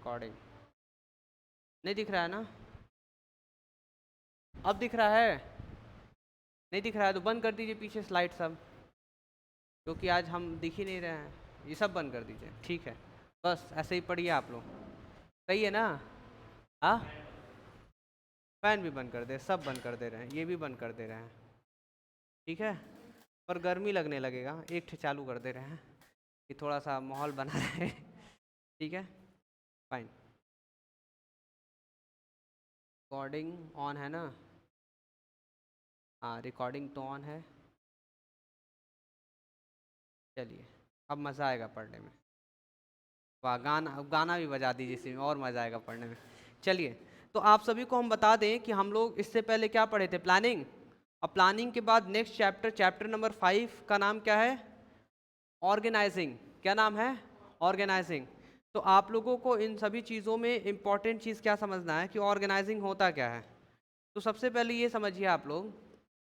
Recording नहीं दिख रहा है ना? अब दिख रहा है? नहीं दिख रहा है तो बंद कर दीजिए पीछे स्लाइड सब, क्योंकि आज हम दिख ही नहीं रहे हैं। ये सब बंद कर दीजिए, ठीक है? बस ऐसे ही पढ़िए आप लोग, सही है ना? हाँ, फैन भी बंद कर दे, सब बंद कर दे रहे हैं, ये भी बंद कर दे रहे हैं, ठीक है? पर गर्मी लगने लगेगा, एक ठे चालू कर दे रहे हैं कि थोड़ा सा माहौल बना रहे ठीक है, फाइन। रिकॉर्डिंग ऑन है ना? हाँ, रिकॉर्डिंग तो ऑन है। चलिए, अब मज़ा आएगा पढ़ने में। वाह, गाना गाना भी बजा दीजिए इसी में, और मज़ा आएगा पढ़ने में। चलिए, तो आप सभी को हम बता दें कि हम लोग इससे पहले क्या पढ़े थे, प्लानिंग। अब प्लानिंग के बाद नेक्स्ट चैप्टर, चैप्टर नंबर 5 का नाम क्या है? ऑर्गेनाइजिंग। क्या नाम है? ऑर्गेनाइजिंग। तो आप लोगों को इन सभी चीज़ों में इम्पॉर्टेंट चीज़ क्या समझना है कि ऑर्गेनाइजिंग होता क्या है। तो सबसे पहले ये समझिए आप लोग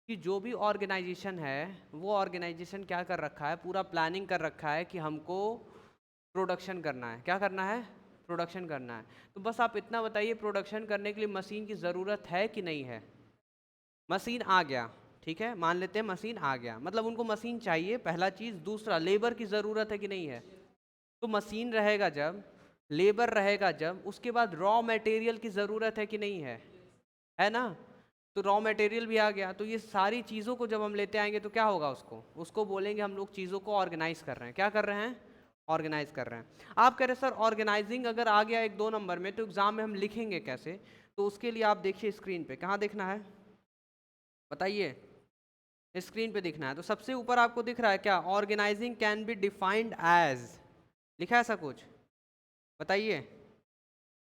कि जो भी ऑर्गेनाइजेशन है, वो ऑर्गेनाइजेशन क्या कर रखा है, पूरा प्लानिंग कर रखा है कि हमको प्रोडक्शन करना है। क्या करना है? प्रोडक्शन करना है। तो बस आप इतना बताइए, प्रोडक्शन करने के लिए मशीन की ज़रूरत है कि नहीं है? मशीन आ गया, ठीक है, मान लेते हैं मशीन आ गया, मतलब उनको मशीन चाहिए, पहला चीज़। दूसरा, लेबर की ज़रूरत है कि नहीं है? तो मशीन रहेगा जब, लेबर रहेगा जब, उसके बाद रॉ मटेरियल की ज़रूरत है कि नहीं है ना? तो रॉ मटेरियल भी आ गया, तो ये सारी चीज़ों को जब हम लेते आएंगे तो क्या होगा, उसको उसको बोलेंगे हम लोग चीज़ों को ऑर्गेनाइज कर रहे हैं। क्या कर रहे हैं? ऑर्गेनाइज कर रहे हैं। आप कह रहे हैं सर ऑर्गेनाइजिंग अगर आ गया 1-2 नंबर में तो एग्ज़ाम में हम लिखेंगे कैसे? तो उसके लिए आप देखिए स्क्रीन पे, कहाँ देखना है बताइए? स्क्रीन पे दिखना है। तो सबसे ऊपर आपको दिख रहा है क्या? Organising can be defined as, लिखा है ऐसा कुछ? बताइए।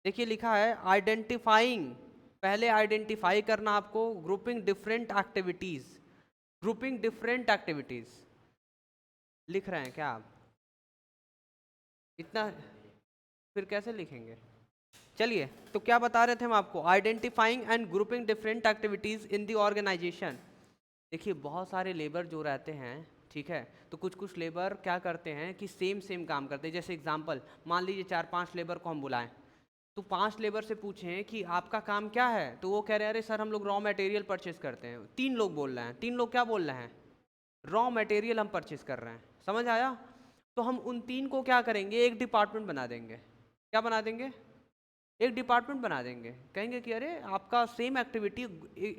देखिए लिखा है आइडेंटिफाइंग, पहले आइडेंटिफाई करना आपको, grouping different activities, grouping different activities. लिख रहे हैं क्या आप? इतना फिर कैसे लिखेंगे? चलिए, तो क्या बता रहे थे हम आपको? Identifying and grouping different activities in the organisation. देखिए बहुत सारे लेबर जो रहते हैं, ठीक है, तो कुछ कुछ लेबर क्या करते हैं कि सेम सेम काम करते हैं। जैसे एग्जांपल, मान लीजिए 4-5 लेबर को हम बुलाएं, तो 5 लेबर से पूछें कि आपका काम क्या है, तो वो कह रहे हैं अरे सर हम लोग रॉ मटेरियल परचेज करते हैं। 3 लोग बोल रहे हैं, 3 लोग क्या बोल रहे हैं? रॉ मटेरियल हम परचेज कर रहे हैं। समझ आया? तो हम उन 3 को क्या करेंगे, एक डिपार्टमेंट बना देंगे। क्या बना देंगे? एक डिपार्टमेंट बना देंगे। कहेंगे कि अरे आपका सेम एक्टिविटी,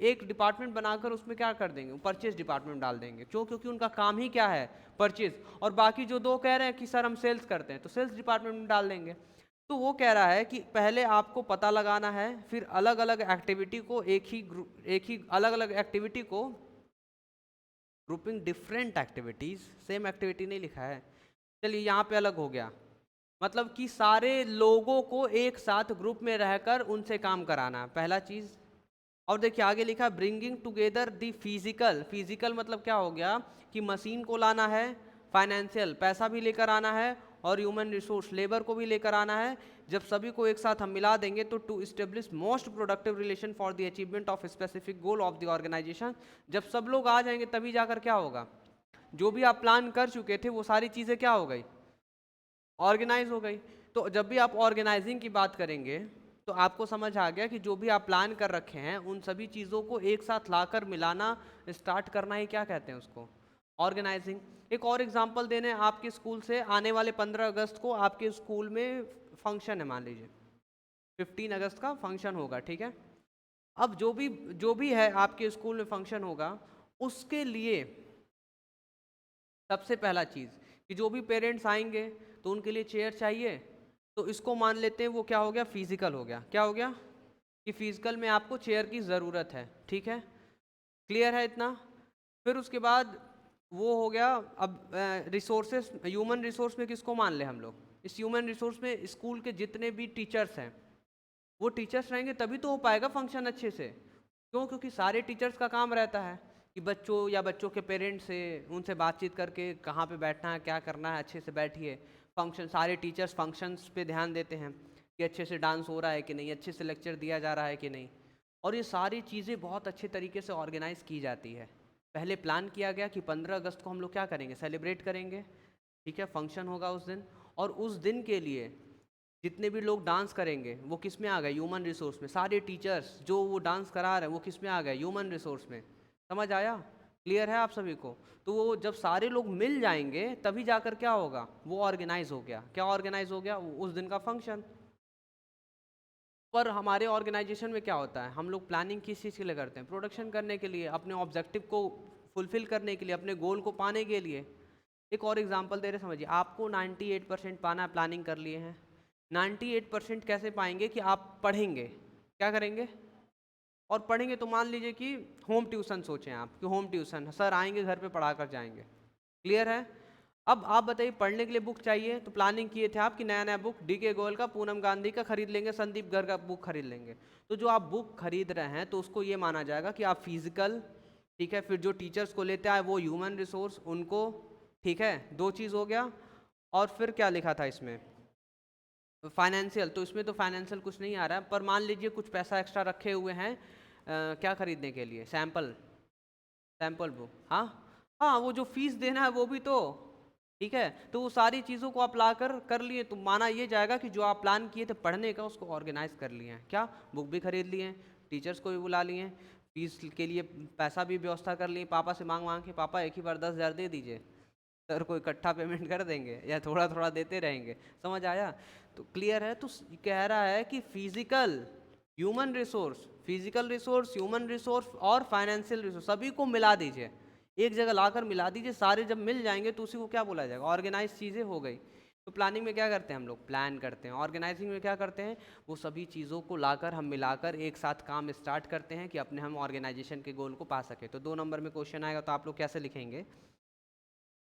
एक डिपार्टमेंट बनाकर उसमें क्या कर देंगे, परचेज डिपार्टमेंट डाल देंगे। क्यों? क्योंकि उनका काम ही क्या है, परचेज। और बाकी जो 2 कह रहे हैं कि सर हम सेल्स करते हैं, तो सेल्स डिपार्टमेंट में डाल देंगे। तो वो कह रहा है कि पहले आपको पता लगाना है, फिर अलग अलग एक्टिविटी को एक ही अलग अलग एक्टिविटी को, grouping different activities, same activity नहीं लिखा है। चलिए यहाँ पे अलग हो गया, मतलब कि सारे लोगों को एक साथ ग्रुप में रहकर उनसे काम कराना, पहला चीज। और देखिए आगे लिखा ब्रिंगिंग टुगेदर दी फिजिकल, फिजिकल मतलब क्या हो गया कि मशीन को लाना है, फाइनेंशियल पैसा भी लेकर आना है, और ह्यूमन रिसोर्स लेबर को भी लेकर आना है। जब सभी को एक साथ हम मिला देंगे तो to establish most productive relation for the achievement of specific goal of the organisation. जब सब लोग आ जाएंगे तभी जाकर क्या होगा, जो भी आप प्लान कर चुके थे वो सारी चीज़ें क्या हो गई, ऑर्गेनाइज हो गई। तो जब भी आप ऑर्गेनाइजिंग की बात करेंगे तो आपको समझ आ गया कि जो भी आप प्लान कर रखे हैं उन सभी चीज़ों को एक साथ लाकर मिलाना, स्टार्ट करना ही क्या कहते हैं उसको, ऑर्गेनाइजिंग। एक और एग्जांपल देने, आपके स्कूल से आने वाले 15 अगस्त को आपके स्कूल में फंक्शन है, मान लीजिए 15 अगस्त का फंक्शन होगा, ठीक है। अब जो भी है आपके स्कूल में फंक्शन होगा, उसके लिए सबसे पहला चीज़ कि जो भी पेरेंट्स आएंगे तो उनके लिए चेयर चाहिए। तो इसको मान लेते हैं वो क्या हो गया, फिजिकल हो गया। क्या हो गया? कि फिजिकल में आपको चेयर की ज़रूरत है, ठीक है, क्लियर है इतना? फिर उसके बाद वो हो गया। अब रिसोर्सेस, ह्यूमन रिसोर्स में किसको मान ले हम लोग? इस ह्यूमन रिसोर्स में स्कूल के जितने भी टीचर्स हैं, वो टीचर्स रहेंगे तभी तो हो पाएगा फंक्शन अच्छे से। क्यों? क्योंकि सारे टीचर्स का काम रहता है कि बच्चों या बच्चों के पेरेंट्स से उनसे बातचीत करके कहाँ पे बैठना है, क्या करना है, अच्छे से बैठिए। फंक्शन, सारे टीचर्स फंक्शंस पे ध्यान देते हैं कि अच्छे से डांस हो रहा है कि नहीं, अच्छे से लेक्चर दिया जा रहा है कि नहीं। और ये सारी चीज़ें बहुत अच्छे तरीके से ऑर्गेनाइज की जाती है। पहले प्लान किया गया कि 15 अगस्त को हम लोग क्या करेंगे, सेलिब्रेट करेंगे, ठीक है, फंक्शन होगा उस दिन। और उस दिन के लिए जितने भी लोग डांस करेंगे वो किस में आ गए, ह्यूमन रिसोर्स में। सारे टीचर्स जो वो डांस करा रहे हैं वो किस में आ गए, ह्यूमन रिसोर्स में। समझ आया, क्लियर है आप सभी को। तो वो जब सारे लोग मिल जाएंगे तभी जाकर क्या होगा, वो ऑर्गेनाइज हो गया। क्या ऑर्गेनाइज हो गया, उस दिन का फंक्शन। पर हमारे ऑर्गेनाइजेशन में क्या होता है, हम लोग प्लानिंग किस चीज़ के लिए करते हैं, प्रोडक्शन करने के लिए, अपने ऑब्जेक्टिव को फुलफिल करने के लिए, अपने गोल को पाने के लिए। एक और एग्जांपल दे रहे, समझिए, आपको 98% पाना है, प्लानिंग कर लिए हैं। 98% कैसे पाएंगे, कि आप पढ़ेंगे। क्या करेंगे, और पढ़ेंगे तो मान लीजिए कि होम ट्यूशन सोचें आप, कि होम ट्यूशन सर आएंगे घर पे पढ़ा कर जाएंगे। क्लियर है। अब आप बताइए, पढ़ने के लिए बुक चाहिए, तो प्लानिंग किए थे आप कि नया नया बुक डी.के. गोयल का, पूनम गांधी का खरीद लेंगे, संदीप घर का बुक खरीद लेंगे। तो जो आप बुक खरीद रहे हैं तो उसको ये माना जाएगा कि आप फिजिकल, ठीक है, फिर जो टीचर्स को लेते आए वो ह्यूमन रिसोर्स उनको, ठीक है, दो चीज़ हो गया। और फिर क्या लिखा था इसमें, फाइनेंशियल। तो इसमें तो फाइनेंशियल कुछ नहीं आ रहा है, पर मान लीजिए कुछ पैसा एक्स्ट्रा रखे हुए हैं क्या खरीदने के लिए, सैंपल, सैंपल बुक। हाँ हाँ, वो जो फीस देना है वो भी तो, ठीक है। तो वो सारी चीज़ों को आप ला कर लिए तो माना ये जाएगा कि जो आप प्लान किए थे पढ़ने का उसको ऑर्गेनाइज कर लिए हैं। क्या, बुक भी खरीद लिए हैं, टीचर्स को भी बुला लिए हैं, फीस के लिए पैसा भी व्यवस्था कर लिए, पापा से मांग मांग के, पापा एक ही बार 10,000 दे दीजिए, सर को इकट्ठा पेमेंट कर देंगे या थोड़ा थोड़ा देते रहेंगे। समझ आया। तो क्लियर है। तो कह रहा है कि physical, human resource, physical resource, human resource और फाइनेंशियल रिसोर्स सभी को मिला दीजिए, एक जगह लाकर मिला दीजिए। सारे जब मिल जाएंगे तो उसी को क्या बोला जाएगा, ऑर्गेनाइज चीज़ें हो गई। तो प्लानिंग में क्या करते हैं हम लोग, प्लान करते हैं। ऑर्गेनाइजिंग में क्या करते हैं, वो सभी चीज़ों को लाकर हम मिलाकर एक साथ काम स्टार्ट करते हैं कि अपने हम ऑर्गेनाइजेशन के गोल को पा सके। तो 2 नंबर में क्वेश्चन आएगा, तो आप लोग कैसे लिखेंगे,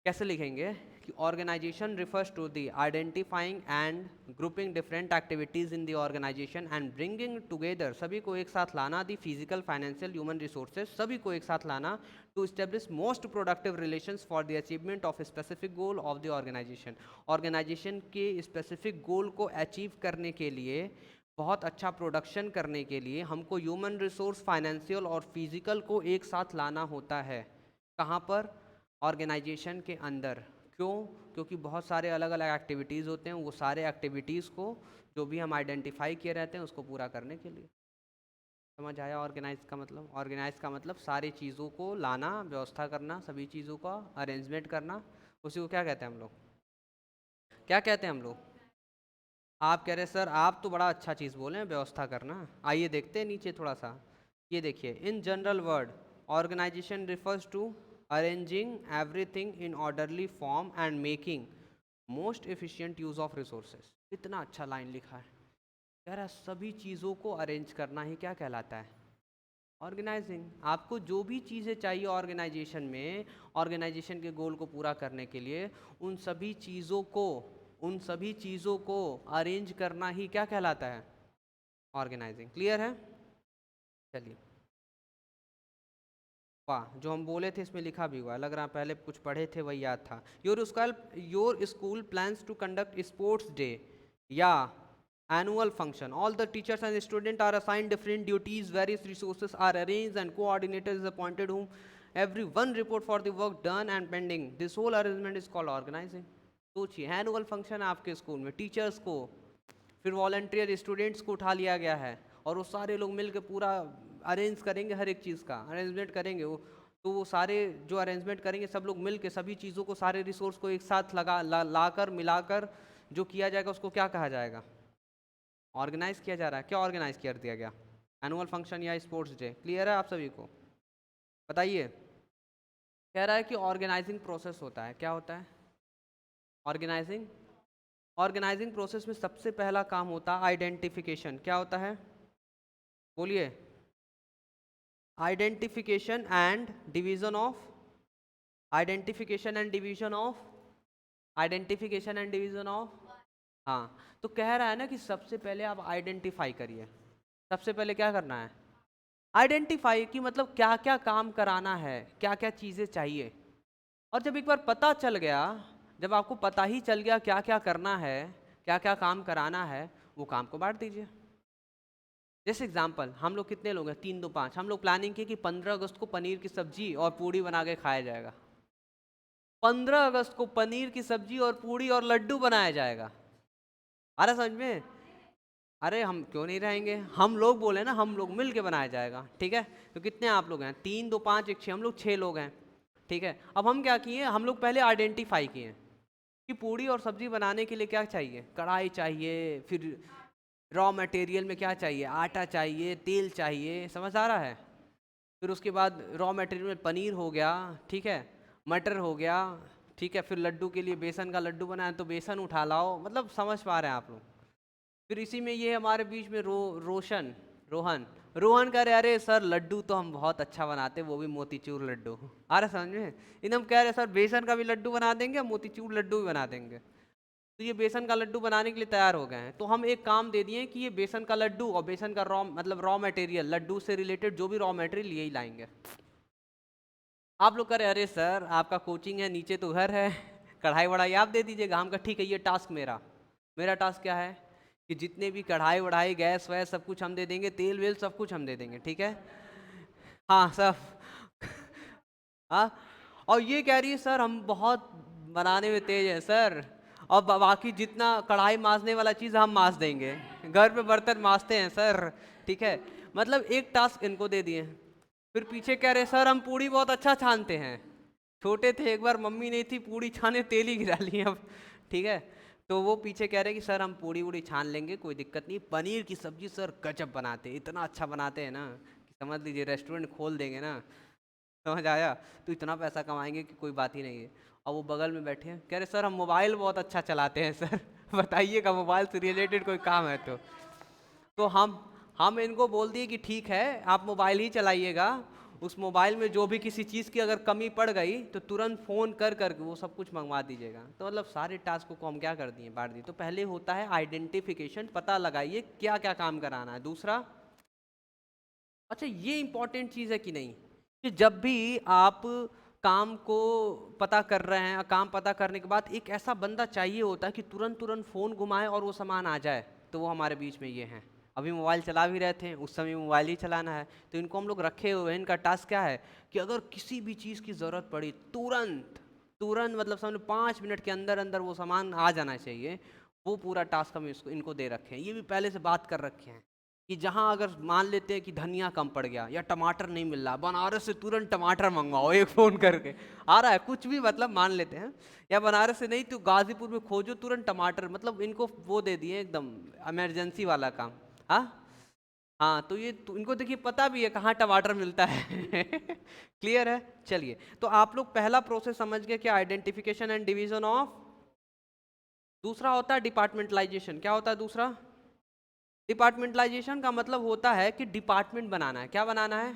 कैसे लिखेंगे कि organisation refers to the identifying and grouping different activities in the organisation and bringing together, सभी को एक साथ लाना, the physical, financial, human resources सभी को एक साथ लाना, to establish most productive relations for the achievement of specific goal of the organisation. Organisation के स्पेसिफिक गोल को अचीव करने के लिए, बहुत अच्छा प्रोडक्शन करने के लिए हमको ह्यूमन रिसोर्स, फाइनेंशियल और फिजिकल को एक साथ लाना होता है। कहाँ पर, ऑर्गेनाइजेशन के अंदर। क्यों, क्योंकि बहुत सारे अलग अलग एक्टिविटीज़ होते हैं, वो सारे एक्टिविटीज़ को जो भी हम आइडेंटिफाई किए रहते हैं उसको पूरा करने के लिए। समझ आया ऑर्गेनाइज का मतलब, ऑर्गेनाइज का मतलब सारी चीज़ों को लाना, व्यवस्था करना, सभी चीज़ों का अरेंजमेंट करना, उसी को क्या कहते हैं हम लोग, क्या कहते हैं हम लोग। आप कह रहे सर आप तो बड़ा अच्छा चीज़ बोले हैं, व्यवस्था करना। आइए देखते हैं नीचे थोड़ा सा। ये देखिए, in general word organisation refers to arranging everything in orderly form and making most efficient use of resources. कितना अच्छा लाइन लिखा है। कह रहा है सभी चीज़ों को अरेंज करना ही क्या कहलाता है, ऑर्गेनाइजिंग। आपको जो भी चीज़ें चाहिए ऑर्गेनाइजेशन में, ऑर्गेनाइजेशन के गोल को पूरा करने के लिए, उन सभी चीज़ों को, उन सभी चीज़ों को अरेंज करना ही क्या कहलाता है, ऑर्गेनाइजिंग। क्लियर है। चलिए, वाह, जो हम बोले थे इसमें लिखा भी हुआ है, लग रहा है पहले कुछ पढ़े थे वही याद था। Your school plans to conduct sports day या annual function. All the teachers and students are assigned different duties, various resources are arranged and coordinator is appointed whom everyone report for the work done and pending. This whole arrangement is called organizing. सोचिए, annual function है आपके school में, teachers को, फिर volunteer students को उठा लिया गया है और वो सारे लोग मिलकर पूरा अरेंज करेंगे, हर एक चीज़ का अरेंजमेंट करेंगे। वो तो वो सारे जो अरेंजमेंट करेंगे सब लोग मिल के सभी चीज़ों को, सारे रिसोर्स को एक साथ लाकर मिलाकर जो किया जाएगा उसको क्या कहा जाएगा, ऑर्गेनाइज किया जा रहा है। क्या ऑर्गेनाइज कर दिया गया, एनुअल फंक्शन या स्पोर्ट्स डे। क्लियर है आप सभी को। बताइए, कह रहा है कि ऑर्गेनाइजिंग प्रोसेस होता है, क्या होता है, ऑर्गेनाइजिंग। ऑर्गेनाइजिंग प्रोसेस में सबसे पहला काम होता है आइडेंटिफिकेशन। क्या होता है, बोलिए, identification and division of, identification and division of, identification and division of. हाँ, तो कह रहा है ना कि सबसे पहले आप आइडेंटिफाई करिए। सबसे पहले क्या करना है, आइडेंटिफाई, कि मतलब क्या क्या काम कराना है, क्या क्या चीज़ें चाहिए। और जब एक बार पता चल गया, जब आपको पता ही चल गया क्या क्या करना है, क्या क्या काम कराना है, वो काम को बांट दीजिए। जैसे एग्जांपल, हम लोग कितने लोग हैं, 3 2 5, हम लोग प्लानिंग की कि 15 अगस्त को पनीर की सब्जी और पूड़ी बना के खाया जाएगा। 15 अगस्त को पनीर की सब्जी और पूड़ी और लड्डू बनाया जाएगा। आ रहा समझ में? अरे हम क्यों नहीं रहेंगे, हम लोग बोले ना, हम लोग मिल के बनाया जाएगा, ठीक है। तो कितने आप लोग हैं? 3 2 5 1 6, हम लोग 6 लोग हैं, ठीक है। अब हम क्या किए, हम लोग पहले आइडेंटिफाई किए कि पूड़ी और सब्जी बनाने के लिए क्या चाहिए, कढ़ाई चाहिए, फिर रॉ मटेरियल में क्या चाहिए, आटा चाहिए, तेल चाहिए, समझ आ रहा है। फिर उसके बाद रॉ मटेरियल में पनीर हो गया, ठीक है, मटर हो गया, ठीक है। फिर लड्डू के लिए बेसन का लड्डू बनाया तो बेसन उठा लाओ, मतलब समझ पा रहे हैं आप लोग। फिर इसी में ये हमारे बीच में रोशन रोहन रोहन कह रहे अरे सर लड्डू तो हम बहुत अच्छा बनाते, वो भी मोतीचूर लड्डू। आ रहा समझ में? एकदम कह रहे सर बेसन का भी लड्डू बना देंगे, मोतीचूर लड्डू भी बना देंगे। तो ये बेसन का लड्डू बनाने के लिए तैयार हो गए हैं। तो हम एक काम दे दिए कि ये बेसन का लड्डू और बेसन का रॉ मतलब रॉ मटेरियल, लड्डू से रिलेटेड जो भी रॉ मटेरियल यही लाएंगे। आप लोग कह रहे अरे सर आपका कोचिंग है, नीचे तो घर है, कढ़ाई वढ़ाई आप दे दीजिएगा। हम कहा ठीक है, ये टास्क मेरा मेरा टास्क क्या है कि जितने भी कढ़ाई वढ़ाई गैस वैस सब कुछ हम दे देंगे, तेल वेल सब कुछ हम दे देंगे, ठीक है। हाँ सब हाँ। और ये कह रही है सर हम बहुत बनाने में तेज है सर, और बाकी जितना कढ़ाई मांजने वाला चीज़ हम मांज देंगे, घर पे बर्तन मांजते हैं सर, ठीक है। मतलब एक टास्क इनको दे दिए। फिर पीछे कह रहे सर हम पूड़ी बहुत अच्छा छानते हैं, छोटे थे एक बार मम्मी नहीं थी, पूड़ी छाने तेल ही गिरा ली अब, ठीक है। तो वो पीछे कह रहे कि सर हम पूड़ी वूड़ी छान लेंगे, कोई दिक्कत नहीं। पनीर की सब्जी सर गजब बनाते, इतना अच्छा बनाते हैं ना कि समझ लीजिए रेस्टोरेंट खोल देंगे ना, समझ आया। तो इतना पैसा कमाएंगे कि कोई बात ही नहीं है। और वो बगल में बैठे हैं कह रहे सर हम मोबाइल बहुत अच्छा चलाते हैं सर बताइएगा मोबाइल से रिलेटेड कोई काम है तो हम इनको बोल दिए कि ठीक है आप मोबाइल ही चलाइएगा, उस मोबाइल में जो भी किसी चीज़ की अगर कमी पड़ गई तो तुरंत फ़ोन कर करके वो सब कुछ मंगवा दीजिएगा। तो मतलब सारे टास्क को हम क्या कर दिए, बांट दिए। तो पहले होता है आइडेंटिफिकेशन, पता लगाइए क्या क्या काम कराना है। दूसरा, अच्छा ये इंपॉर्टेंट चीज़ है कि नहीं, कि जब भी आप काम को पता कर रहे हैं, काम पता करने के बाद एक ऐसा बंदा चाहिए होता है कि तुरंत तुरंत फ़ोन घुमाए और वो सामान आ जाए। तो वो हमारे बीच में ये हैं। अभी मोबाइल चला भी रहे थे, उस समय मोबाइल ही चलाना है, तो इनको हम लोग रखे हुए हैं। इनका टास्क क्या है कि अगर किसी भी चीज़ की ज़रूरत पड़ी तुरंत तुरंत, मतलब समझो 5 मिनट के अंदर अंदर वो सामान आ जाना चाहिए। वो पूरा टास्क हम इनको दे रखे हैं। ये भी पहले से बात कर रखे हैं कि जहाँ अगर मान लेते हैं कि धनिया कम पड़ गया या टमाटर नहीं मिल रहा, बनारस से तुरंत टमाटर मंगवाओ एक फ़ोन करके, आ रहा है कुछ भी, मतलब मान लेते हैं। या बनारस से नहीं तो गाजीपुर में खोजो तुरंत टमाटर, मतलब इनको वो दे दिए एकदम इमरजेंसी वाला काम। हाँ हाँ, तो ये तो इनको देखिए पता भी है कहाँ टमाटर मिलता है क्लियर है। चलिए, तो आप लोग पहला प्रोसेस समझ गए कि आइडेंटिफिकेशन एंड डिवीजन ऑफ। दूसरा होता है डिपार्टमेंटलाइजेशन। क्या होता है दूसरा? डिपार्टमेंटलाइजेशन का मतलब होता है कि डिपार्टमेंट बनाना है। क्या बनाना है?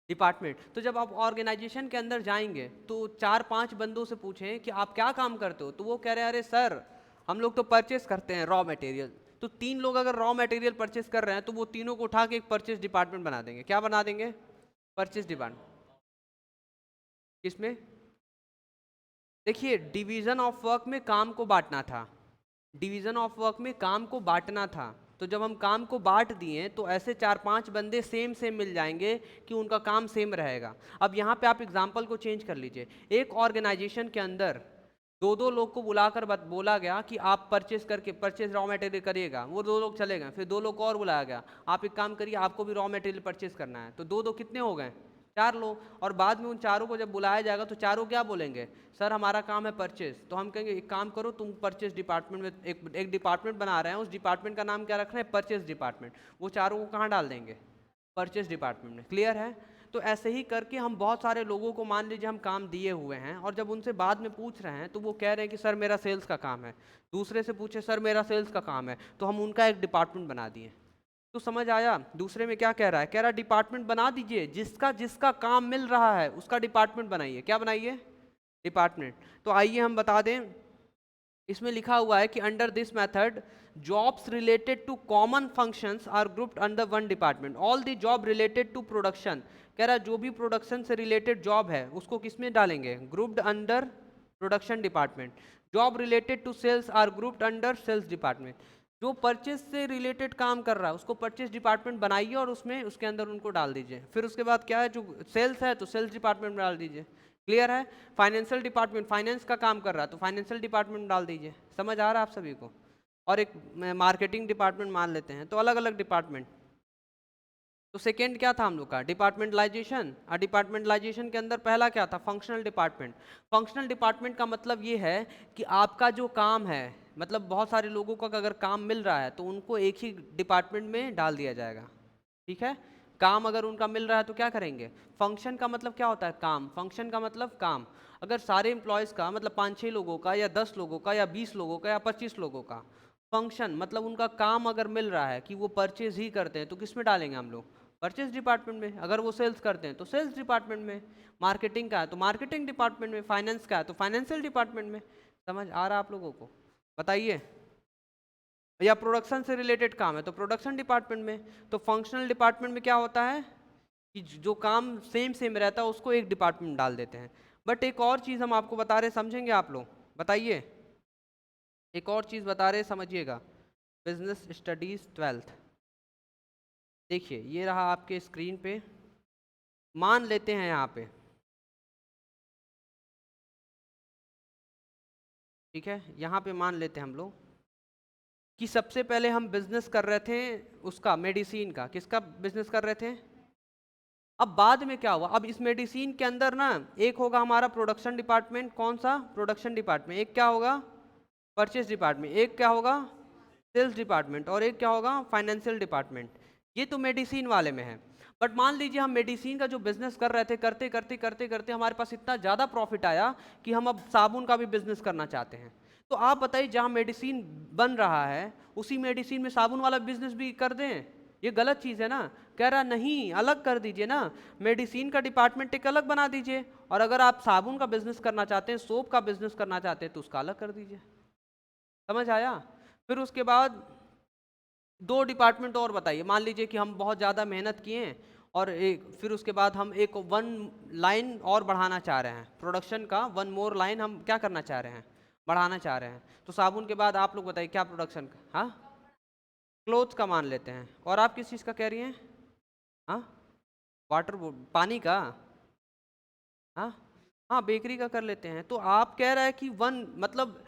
डिपार्टमेंट। तो जब आप ऑर्गेनाइजेशन के अंदर जाएंगे तो 4 5 बंदों से पूछें कि आप क्या काम करते हो, तो वो कह रहे हैं अरे सर हम लोग तो परचेस करते हैं रॉ मटेरियल। तो 3 लोग अगर रॉ मटेरियल परचेस कर रहे हैं तो वो तीनों को उठा के एक परचेस डिपार्टमेंट बना देंगे। क्या बना देंगे? Purchase department. किसमें? देखिए डिवीजन ऑफ वर्क में काम को बांटना था, डिवीजन ऑफ वर्क में काम को बांटना था। तो जब हम काम को बांट दिए तो ऐसे 4 5 बंदे सेम सेम मिल जाएंगे कि उनका काम सेम रहेगा। अब यहाँ पे आप एग्जाम्पल को चेंज कर लीजिए। एक ऑर्गेनाइजेशन के अंदर 2 2 लोग को बुलाकर बोला गया कि आप परचेज रॉ मटेरियल करिएगा, वो 2 लोग चले गए। फिर 2 लोग को और बुलाया गया, आप एक काम करिए आपको भी रॉ मटेरियल परचेज करना है। तो 2 2 कितने हो गए? 4 लोग। और बाद में उन चारों को जब बुलाया जाएगा तो चारों क्या बोलेंगे? सर हमारा काम है परचेज। तो हम कहेंगे एक काम करो तुम परचेज डिपार्टमेंट में एक डिपार्टमेंट बना रहे हैं, उस डिपार्टमेंट का नाम क्या रख रहे हैं? Purchase department. वो चारों को कहाँ डाल देंगे? परचेज डिपार्टमेंट में। क्लियर है? तो ऐसे ही करके हम बहुत सारे लोगों को मान लीजिए हम काम दिए हुए हैं, और जब उनसे बाद में पूछ रहे हैं तो वो कह रहे हैं कि सर मेरा सेल्स का काम है। दूसरे से पूछे सर मेरा सेल्स का काम है, तो हम उनका एक डिपार्टमेंट बना दिए। तो समझ आया दूसरे में क्या कह रहा है? कह रहा है डिपार्टमेंट बना दीजिए, जिसका जिसका काम मिल रहा है उसका डिपार्टमेंट बनाइए। क्या बनाइए? डिपार्टमेंट। तो आइए हम बता दें, इसमें लिखा हुआ है कि under this method jobs related to common functions are grouped under one department. All the job related to production, कह रहा है जो भी प्रोडक्शन से रिलेटेड जॉब है उसको किस में डालेंगे? Grouped under production department. Job related to sales are grouped under sales department. जो परचेज से रिलेटेड काम कर रहा है उसको परचेज डिपार्टमेंट बनाइए और उसमें उसके अंदर उनको डाल दीजिए। फिर उसके बाद क्या है, जो सेल्स है तो सेल्स डिपार्टमेंट में डाल दीजिए। क्लियर है? फाइनेंशियल डिपार्टमेंट फाइनेंस का काम कर रहा है तो फाइनेंशियल डिपार्टमेंट डाल दीजिए। समझ आ रहा है आप सभी को? और एक मार्केटिंग डिपार्टमेंट मान लेते हैं, तो अलग अलग डिपार्टमेंट। तो सेकेंड क्या था हम लोग का, डिपार्टमेंटलाइजेशन। और डिपार्टमेंटलाइजेशन के अंदर पहला क्या था, फंक्शनल डिपार्टमेंट। फंक्शनल डिपार्टमेंट का मतलब ये है कि आपका जो काम है, मतलब बहुत सारे लोगों का अगर काम मिल रहा है तो उनको एक ही डिपार्टमेंट में डाल दिया जाएगा, ठीक है। काम अगर उनका मिल रहा है तो क्या करेंगे, फंक्शन का मतलब क्या होता है, काम। फंक्शन का मतलब काम। अगर सारे एम्प्लॉयज़ का मतलब 5-6 लोगों का या 10 लोगों का या 20 लोगों का या 25 लोगों का फंक्शन, मतलब उनका काम अगर मिल रहा है कि वो परचेज ही करते हैं, तो किस में डालेंगे हम लोग, परचेज डिपार्टमेंट में। अगर वो सेल्स करते हैं तो सेल्स डिपार्टमेंट में। मार्केटिंग का है तो मार्केटिंग डिपार्टमेंट में। फाइनेंस का है तो फाइनेंशियल डिपार्टमेंट में। समझ आ रहा आप लोगों को, बताइए। या प्रोडक्शन से रिलेटेड काम है तो प्रोडक्शन डिपार्टमेंट में। तो फंक्शनल डिपार्टमेंट में क्या होता है कि जो काम सेम सेम रहता है उसको एक डिपार्टमेंट में डाल देते हैं। बट एक और चीज़ हम आपको बता रहे, समझेंगे आप लोग, बताइए। एक और चीज़ बता रहे, समझिएगा। बिजनेस स्टडीज 12th, देखिए ये रहा आपके स्क्रीन पे। मान लेते हैं यहाँ पे, ठीक है, यहाँ पे मान लेते हैं हम लोग कि सबसे पहले हम बिजनेस कर रहे थे उसका, मेडिसिन का। किसका बिजनेस कर रहे थे। अब बाद में क्या हुआ, अब इस मेडिसिन के अंदर ना एक होगा हमारा प्रोडक्शन डिपार्टमेंट। कौन सा, प्रोडक्शन डिपार्टमेंट। एक क्या होगा, परचेज डिपार्टमेंट। एक क्या होगा, सेल्स डिपार्टमेंट। और एक क्या होगा, फाइनेंशियल डिपार्टमेंट। ये तो मेडिसिन वाले में है। बट मान लीजिए हम मेडिसिन का जो बिजनेस कर रहे थे, करते करते करते करते हमारे पास इतना ज़्यादा प्रॉफिट आया कि हम अब साबुन का भी बिजनेस करना चाहते हैं। तो आप बताइए, जहाँ मेडिसिन बन रहा है उसी मेडिसिन में साबुन वाला बिजनेस भी कर दें, ये गलत चीज़ है ना। कह रहा नहीं, अलग कर दीजिए ना, मेडिसिन का डिपार्टमेंट एक अलग बना दीजिए। और अगर आप साबुन का बिजनेस करना चाहते हैं, सोप का बिजनेस करना चाहते हैं, तो उसका अलग कर दीजिए। समझ आया। फिर उसके बाद दो डिपार्टमेंट और बताइए। मान लीजिए कि हम बहुत ज़्यादा मेहनत किए हैं और फिर उसके बाद हम एक वन लाइन और बढ़ाना चाह रहे हैं, प्रोडक्शन का वन मोर लाइन हम क्या करना चाह रहे हैं, बढ़ाना चाह रहे हैं। तो साबुन के बाद आप लोग बताइए क्या प्रोडक्शन का, हाँ, क्लोथ का मान लेते हैं। और आप किस चीज़ का कह रही हैं, हाँ, वाटर, पानी का, हाँ, हाँ, बेकरी का कर लेते हैं। तो आप कह रहे हैं कि वन मतलब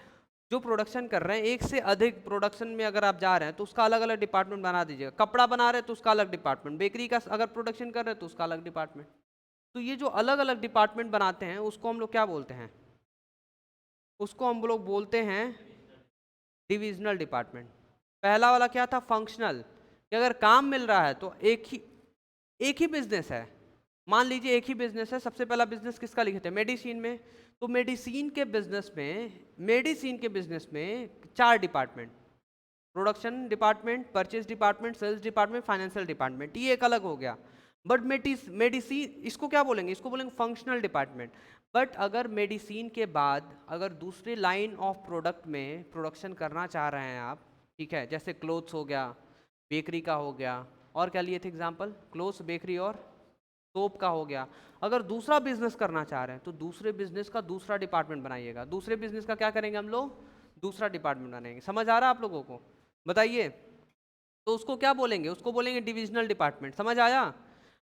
जो प्रोडक्शन कर रहे हैं, एक से अधिक प्रोडक्शन में अगर आप जा रहे हैं तो उसका अलग अलग डिपार्टमेंट बना दीजिएगा। कपड़ा बना रहे हैं तो उसका अलग डिपार्टमेंट, बेकरी का अगर प्रोडक्शन कर रहे हैं तो उसका अलग डिपार्टमेंट। तो ये जो अलग अलग डिपार्टमेंट बनाते हैं उसको हम लोग क्या बोलते हैं, उसको हम लोग बोलते हैं डिविजनल डिपार्टमेंट। पहला वाला क्या था, फंक्शनल, कि अगर काम मिल रहा है तो एक ही बिजनेस है। मान लीजिए एक ही बिजनेस है, सबसे पहला बिजनेस किसका लिखे थे, मेडिसिन में। तो मेडिसिन के बिजनेस में 4 department, production department, purchase department, sales department, financial department, ये एक अलग हो गया। बट मेडिसिन इसको क्या बोलेंगे, इसको बोलेंगे फंक्शनल डिपार्टमेंट। बट अगर मेडिसिन के बाद अगर दूसरे लाइन ऑफ प्रोडक्ट में प्रोडक्शन करना चाह रहे हैं आप, ठीक है, जैसे क्लोथ्स हो गया, बेकरी का हो गया, और क्या लिए थे एग्जाम्पल, क्लोथ्स, बेकरी और सोप का हो गया। अगर दूसरा बिजनेस करना चाह रहे हैं तो दूसरे बिजनेस का दूसरा डिपार्टमेंट बनाइएगा। दूसरे बिजनेस का क्या करेंगे हम लोग, दूसरा डिपार्टमेंट बनाएंगे। समझ आ रहा है आप लोगों को, बताइए। तो उसको क्या बोलेंगे, उसको बोलेंगे डिविजनल डिपार्टमेंट। समझ आया।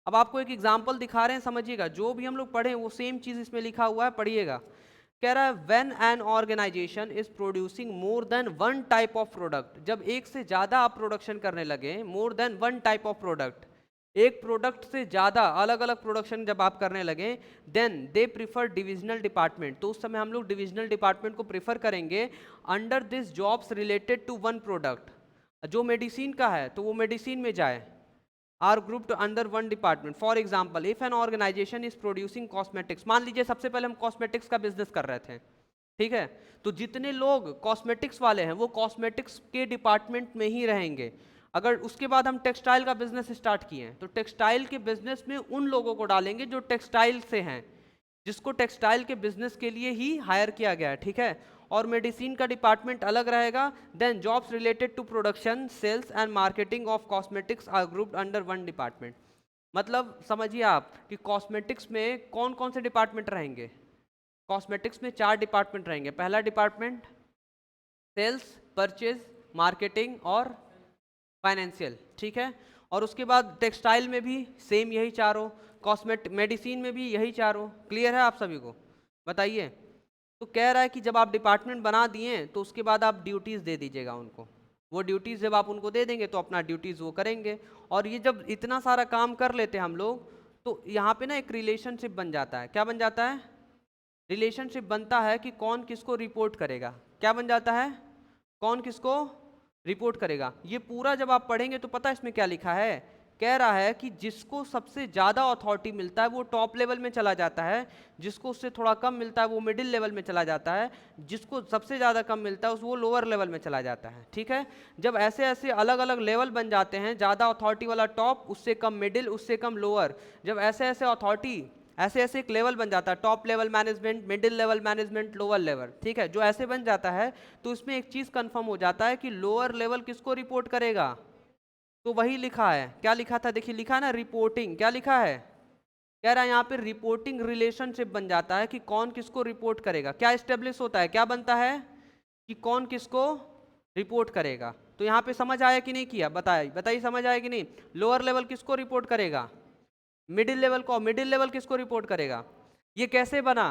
अब आपको एक एग्जांपल दिखा रहे हैं, समझिएगा। जो भी हम लोग पढ़े वो सेम चीज़ इसमें लिखा हुआ है, पढ़िएगा। कह रहा है when an organisation is producing more than one type of product, जब एक से ज़्यादा आप प्रोडक्शन करने लगे, more than one type of product, एक प्रोडक्ट से ज़्यादा अलग अलग प्रोडक्शन जब आप करने लगे, then they prefer divisional department, तो उस समय हम लोग डिविजनल डिपार्टमेंट को प्रीफर करेंगे under this jobs related to one product. जो मेडिसिन का है तो वो मेडिसिन में जाए, are grouped under one department. For example, if an organisation is producing cosmetics, मान लीजिए सबसे पहले हम कॉस्मेटिक्स का बिजनेस कर रहे थे, ठीक है, तो जितने लोग कॉस्मेटिक्स वाले हैं वो कॉस्मेटिक्स के डिपार्टमेंट में ही रहेंगे। अगर उसके बाद हम टेक्सटाइल का बिजनेस स्टार्ट किए हैं तो टेक्सटाइल के बिजनेस में उन लोगों को डालेंगे जो टेक्सटाइल से हैं, जिसको टेक्सटाइल के बिजनेस के लिए ही हायर किया गया है, ठीक है। और मेडिसिन का डिपार्टमेंट अलग रहेगा। Then jobs related to production, sales and marketing of cosmetics are grouped under one department. मतलब समझिए आप कि कॉस्मेटिक्स में कौन कौन से डिपार्टमेंट रहेंगे। कॉस्मेटिक्स में 4 डिपार्टमेंट रहेंगे। पहला डिपार्टमेंट सेल्स, परचेज, मार्केटिंग और फाइनेंशियल, ठीक है। और उसके बाद टेक्सटाइल में भी सेम यही चारों, मेडिसिन में भी यही चारों। क्लियर है आप सभी को, बताइए। तो कह रहा है कि जब आप डिपार्टमेंट बना दिए तो उसके बाद आप ड्यूटीज़ दे दीजिएगा उनको। वो ड्यूटीज़ जब आप उनको दे देंगे तो अपना ड्यूटीज़ वो करेंगे। और ये जब इतना सारा काम कर लेते हैं हम लोग, तो यहाँ पे ना एक रिलेशनशिप बन जाता है। क्या बन जाता है? रिलेशनशिप बनता है कि कौन किसको रिपोर्ट करेगा। क्या बन जाता है? कौन किसको रिपोर्ट करेगा। ये पूरा जब आप पढ़ेंगे तो पता है इसमें क्या लिखा है। कह रहा है कि जिसको सबसे ज़्यादा अथॉरिटी मिलता है वो टॉप लेवल में चला जाता है, जिसको उससे थोड़ा कम मिलता है वो मिडिल लेवल में चला जाता है, जिसको सबसे ज़्यादा कम मिलता है वो लोअर लेवल में चला जाता है। ठीक है, जब ऐसे ऐसे अलग अलग लेवल बन जाते हैं, ज़्यादा अथॉरिटी वाला टॉप, उससे कम मिडिल, उससे कम लोअर, जब ऐसे ऐसे अथॉरिटी ऐसे ऐसे एक लेवल बन जाता है, top level management, middle level management, lower level. ठीक है, जो ऐसे बन जाता है तो इसमें एक चीज़ कंफर्म हो जाता है कि लोअर लेवल किसको रिपोर्ट करेगा। तो वही लिखा है। क्या लिखा था? देखिए लिखा है ना, रिपोर्टिंग। क्या लिखा है? कह रहा है यहाँ पे रिपोर्टिंग रिलेशनशिप बन जाता है कि कौन किसको रिपोर्ट करेगा। क्या एस्टेब्लिश होता है, क्या बनता है कि कौन किसको रिपोर्ट करेगा। तो यहाँ पे समझ आया कि नहीं किया? बताइए बताइए, समझ आया कि नहीं? लोअर लेवल किसको रिपोर्ट करेगा? मिडिल लेवल को। मिडिल लेवल किसको रिपोर्ट करेगा? ये कैसे बना?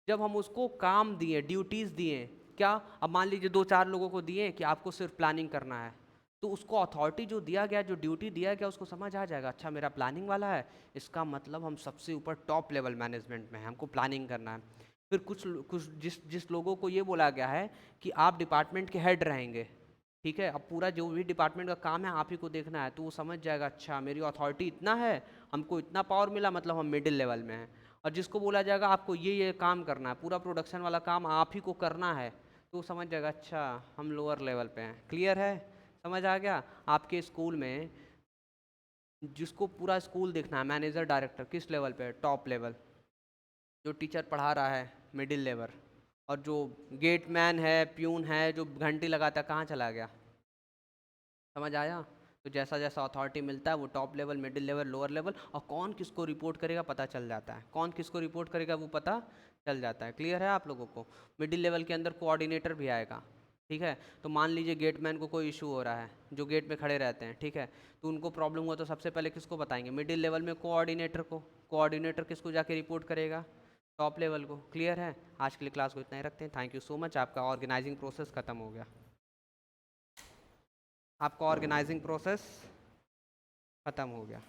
जब हम उसको काम दिए, ड्यूटीज दिए। क्या? अब मान लीजिए 2-4 लोगों को दिए कि आपको सिर्फ प्लानिंग करना है, तो उसको अथॉरिटी जो दिया गया, जो ड्यूटी दिया गया, उसको समझ आ जाएगा, अच्छा मेरा प्लानिंग वाला है, इसका मतलब हम सबसे ऊपर टॉप लेवल मैनेजमेंट में हैं, हमको प्लानिंग करना है। फिर कुछ कुछ जिस जिस लोगों को ये बोला गया है कि आप डिपार्टमेंट के हेड रहेंगे, ठीक है, अब पूरा जो भी डिपार्टमेंट का काम है आप ही को देखना है, तो वो समझ जाएगा अच्छा मेरी अथॉरिटी इतना है, हमको इतना पावर मिला, मतलब हम मिडिल लेवल में हैं। और जिसको बोला जाएगा आपको ये काम करना है, पूरा प्रोडक्शन वाला काम आप ही को करना है, तो वो समझ जाएगा अच्छा हम लोअर लेवल पे हैं। क्लियर है? समझ आ गया? आपके स्कूल में जिसको पूरा स्कूल देखना है, मैनेजर डायरेक्टर किस लेवल पे है? Top level. जो टीचर पढ़ा रहा है मिडिल लेवल, और जो गेट मैन है, प्यून है, जो घंटी लगाता है, कहाँ चला गया? समझ आया? तो जैसा जैसा अथॉरिटी मिलता है वो top level, middle level, lower level, और कौन किसको रिपोर्ट करेगा पता चल जाता है। कौन किसको रिपोर्ट करेगा वो पता चल जाता है। क्लियर है आप लोगों को? मिडिल लेवल के अंदर कोऑर्डिनेटर भी आएगा। ठीक है, तो मान लीजिए गेटमैन को कोई इशू हो रहा है, जो गेट पे खड़े रहते हैं, ठीक है, तो उनको प्रॉब्लम हुआ तो सबसे पहले किसको बताएंगे? मिडिल लेवल में कोऑर्डिनेटर को। कोऑर्डिनेटर किसको जाके रिपोर्ट करेगा? टॉप लेवल को। क्लियर है? आज के लिए क्लास को इतना ही रखते हैं। Thank you so much. आपका ऑर्गेनाइजिंग प्रोसेस खत्म हो गया। आपका ऑर्गेनाइजिंग प्रोसेस खत्म हो गया।